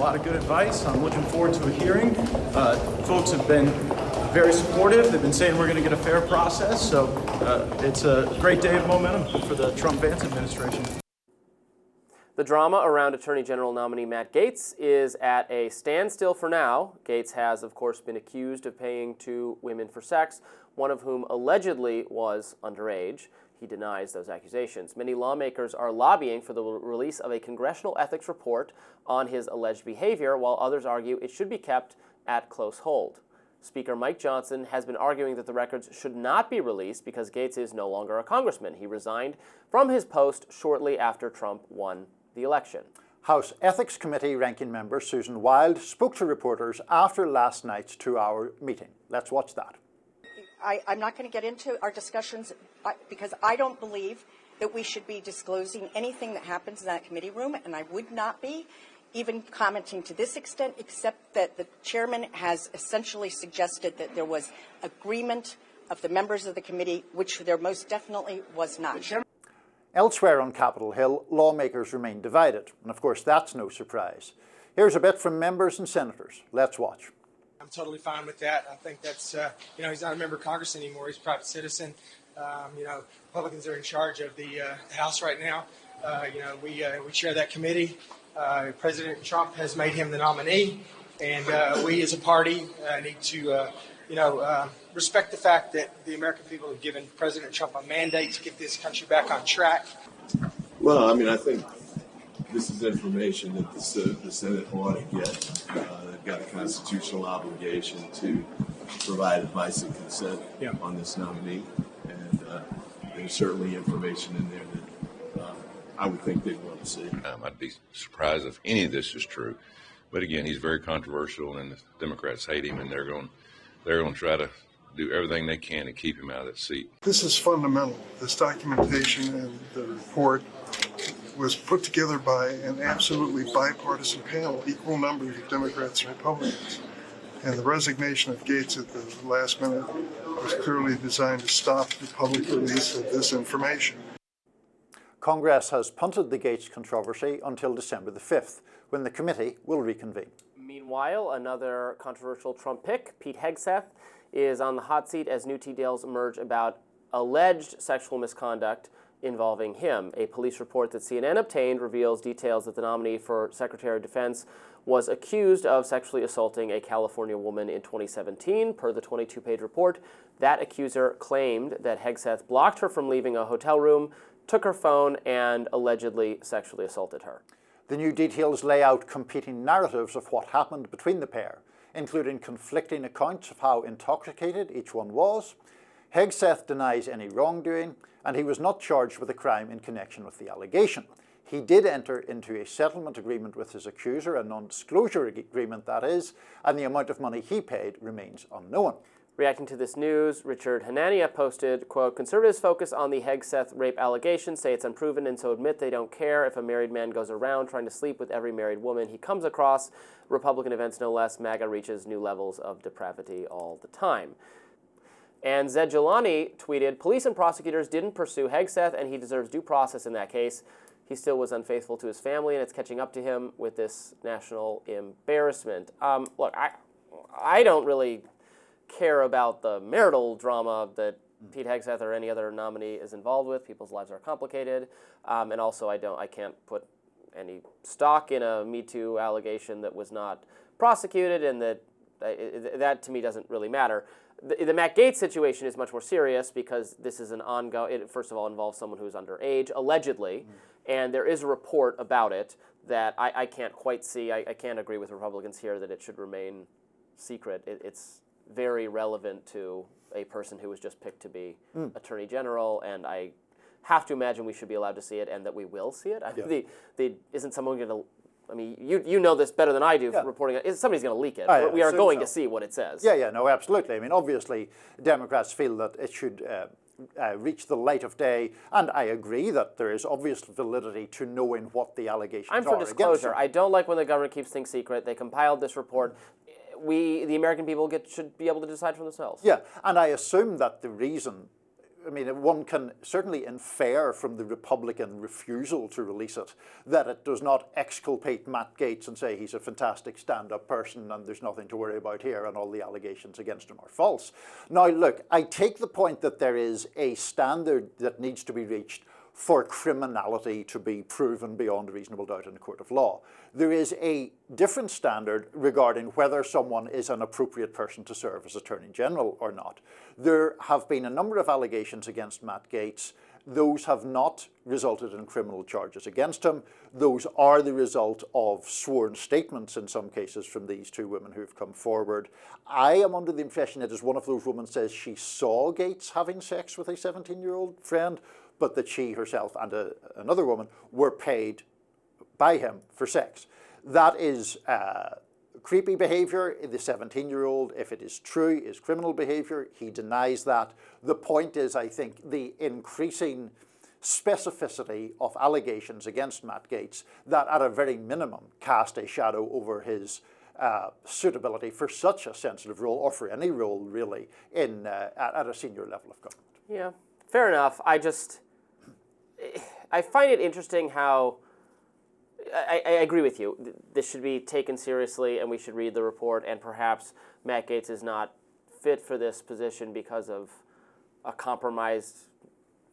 lot of good advice. I'm looking forward to a hearing. Folks have been very supportive. They've been saying we're going to get a fair process. So it's a great day of momentum for the Trump-Vance administration. The drama around Attorney General nominee Matt Gaetz is at a standstill for now. Gaetz has, of course, been accused of paying 2 women for sex, one of whom allegedly was underage. He denies those accusations. Many lawmakers are lobbying for the release of a congressional ethics report on his alleged behavior, while others argue it should be kept at close hold. Speaker Mike Johnson has been arguing that the records should not be released because Gaetz is no longer a congressman. He resigned from his post shortly after Trump won the election. House Ethics Committee ranking member Susan Wild spoke to reporters after last night's 2-hour meeting. Let's watch that. I'm not going to get into our discussions because I don't believe that we should be disclosing anything that happens in that committee room, and I would not be even commenting to this extent, except that the chairman has essentially suggested that there was agreement of the members of the committee, which there most definitely was not. Elsewhere on Capitol Hill, lawmakers remain divided, and of course that's no surprise. Here's a bit from members and senators. Let's watch. I'm totally fine with that. I think that's, he's not a member of Congress anymore. He's a private citizen. Republicans are in charge of the House right now. We chair that committee. President Trump has made him the nominee, and we as a party need to, respect the fact that the American people have given President Trump a mandate to get this country back on track. Well, I think this is information that the Senate ought to get. They've got a constitutional obligation to provide advice and consent on this nominee, and there's certainly information in there that I would think they'd want to see. I'd be surprised if any of this is true, but again, he's very controversial, and the Democrats hate him, and they're going to try to do everything they can to keep him out of that seat. This is fundamental. This documentation and the report was put together by an absolutely bipartisan panel, equal numbers of Democrats and Republicans. And the resignation of Gaetz at the last minute was clearly designed to stop the public release of this information. Congress has punted the Gaetz controversy until December the 5th, when the committee will reconvene. Meanwhile, another controversial Trump pick, Pete Hegseth, is on the hot seat as new details emerge about alleged sexual misconduct involving him. A police report that CNN obtained reveals details that the nominee for Secretary of Defense was accused of sexually assaulting a California woman in 2017. Per the 22-page report, that accuser claimed that Hegseth blocked her from leaving a hotel room, took her phone, and allegedly sexually assaulted her. The new details lay out competing narratives of what happened between the pair, including conflicting accounts of how intoxicated each one was. Hegseth denies any wrongdoing, and he was not charged with a crime in connection with the allegation. He did enter into a settlement agreement with his accuser, a non-disclosure agreement that is, and the amount of money he paid remains unknown. Reacting to this news, Richard Hanania posted, quote, "Conservatives focus on the Hegseth rape allegations, say it's unproven, and so admit they don't care if a married man goes around trying to sleep with every married woman he comes across. Republican events no less. MAGA reaches new levels of depravity all the time." And Zed Jelani tweeted, "Police and prosecutors didn't pursue Hegseth, and he deserves due process in that case. He still was unfaithful to his family, and it's catching up to him with this national embarrassment." Look, I don't really care about the marital drama that Pete Hegseth or any other nominee is involved with. People's lives are complicated, and also I can't put any stock in a Me Too allegation that was not prosecuted, and that to me doesn't really matter. The Matt Gaetz situation is much more serious because this is an ongoing. It first of all involves someone who's underage, allegedly, and there is a report about it that I can't quite see. I can't agree with Republicans here that it should remain secret. It's very relevant to a person who was just picked to be Attorney General, and I have to imagine we should be allowed to see it and that we will see it. Isn't someone going to, I mean, you know this better than I do from reporting it. Somebody's going to leak it. We are going to see what it says. No, absolutely. I mean, obviously, Democrats feel that it should reach the light of day, and I agree that there is obvious validity to knowing what the allegations are. I'm for disclosure. I don't like when the government keeps things secret. They compiled this report. The American people, should be able to decide for themselves. Yeah, and I assume that the reason I mean, one can certainly infer from the Republican refusal to release it that it does not exculpate Matt Gaetz and say he's a fantastic stand-up person and there's nothing to worry about here and all the allegations against him are false. Now, look, I take the point that there is a standard that needs to be reached for criminality to be proven beyond reasonable doubt in a court of law. There is a different standard regarding whether someone is an appropriate person to serve as Attorney General or not. There have been a number of allegations against Matt Gaetz. Those have not resulted in criminal charges against him. Those are the result of sworn statements in some cases from these two women who have come forward. I am under the impression that as one of those women says she saw Gaetz having sex with a 17-year-old friend, but that she herself and another woman were paid by him for sex. That is creepy behavior. The 17-year-old, if it is true, is criminal behavior. He denies that. The point is, I think, the increasing specificity of allegations against Matt Gaetz that at a very minimum cast a shadow over his suitability for such a sensitive role, or for any role really, in at a senior level of government. Yeah, fair enough. I find it interesting how, I agree with you, this should be taken seriously and we should read the report, and perhaps Matt Gaetz is not fit for this position because of a compromised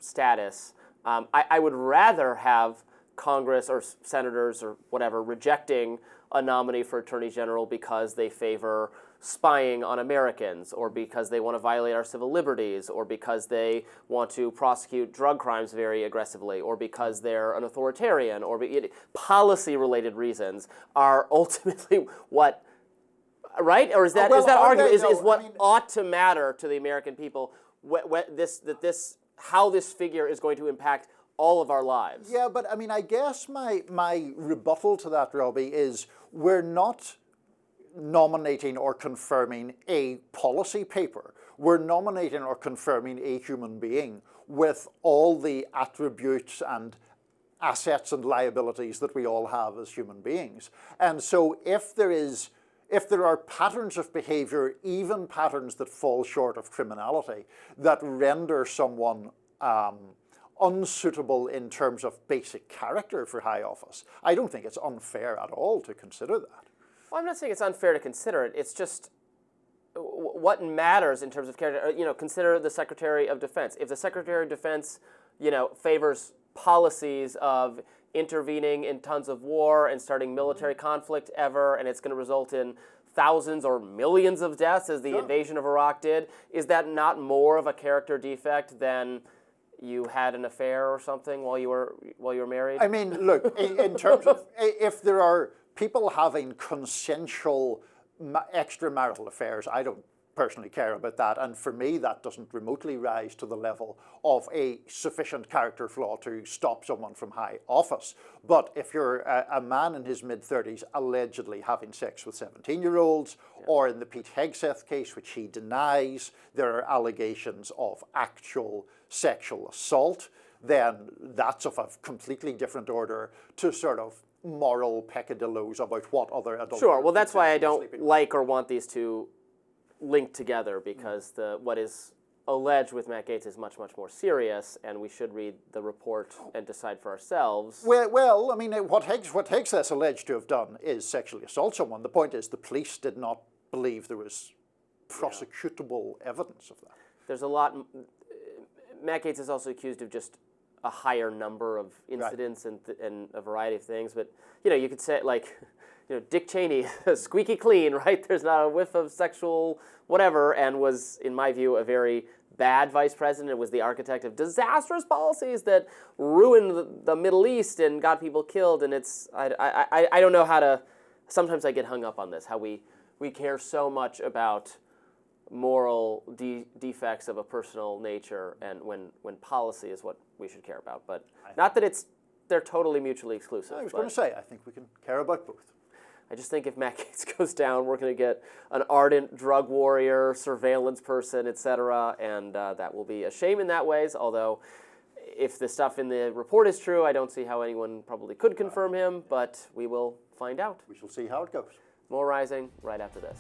status. I would rather have Congress or senators or whatever rejecting a nominee for Attorney General because they favor spying on Americans, or because they want to violate our civil liberties, or because they want to prosecute drug crimes very aggressively, or because they're an authoritarian, or policy-related reasons are ultimately what, right? Or is that argument ought to matter to the American people? How this figure is going to impact all of our lives. Yeah, but I mean, I guess my rebuttal to that, Robby, is we're not nominating or confirming a policy paper. We're nominating or confirming a human being with all the attributes and assets and liabilities that we all have as human beings. And so if there are patterns of behavior, even patterns that fall short of criminality, that render someone unsuitable in terms of basic character for high office, I don't think it's unfair at all to consider that. Well, I'm not saying it's unfair to consider it. It's just what matters in terms of character. Consider the Secretary of Defense. If the Secretary of Defense, favors policies of intervening in tons of war and starting military conflict ever, and it's going to result in thousands or millions of deaths, as the invasion of Iraq did, is that not more of a character defect than you had an affair or something while you were married? I mean, look, in terms of if there are people having consensual extramarital affairs, I don't personally care about that, and for me that doesn't remotely rise to the level of a sufficient character flaw to stop someone from high office. But if you're a man in his mid-30s allegedly having sex with 17-year-olds, or in the Pete Hegseth case, which he denies, there are allegations of actual sexual assault, then that's of a completely different order to sort of moral peccadillos about what other adults. Sure. Well, that's why I don't like or want these two linked together, because what is alleged with Matt Gaetz is much, much more serious, and we should read the report and decide for ourselves. Well, I mean, what Hegseth alleged to have done is sexually assault someone. The point is the police did not believe there was prosecutable evidence of that. There's a lot. Matt Gaetz is also accused of just a higher number of incidents and a variety of things. But, you could say, Dick Cheney, squeaky clean, right? There's not a whiff of sexual whatever, and was, in my view, a very bad vice president. Was the architect of disastrous policies that ruined the Middle East and got people killed. And I don't know how to, sometimes I get hung up on this, how we care so much about moral defects of a personal nature, and when policy is what we should care about. But not that they're totally mutually exclusive. I was going to say, I think we can care about both. I just think if Matt Gaetz goes down, we're going to get an ardent drug warrior, surveillance person, etc., and that will be a shame in that ways, although if the stuff in the report is true, I don't see how anyone probably could confirm him, but we will find out. We shall see how it goes. More Rising right after this.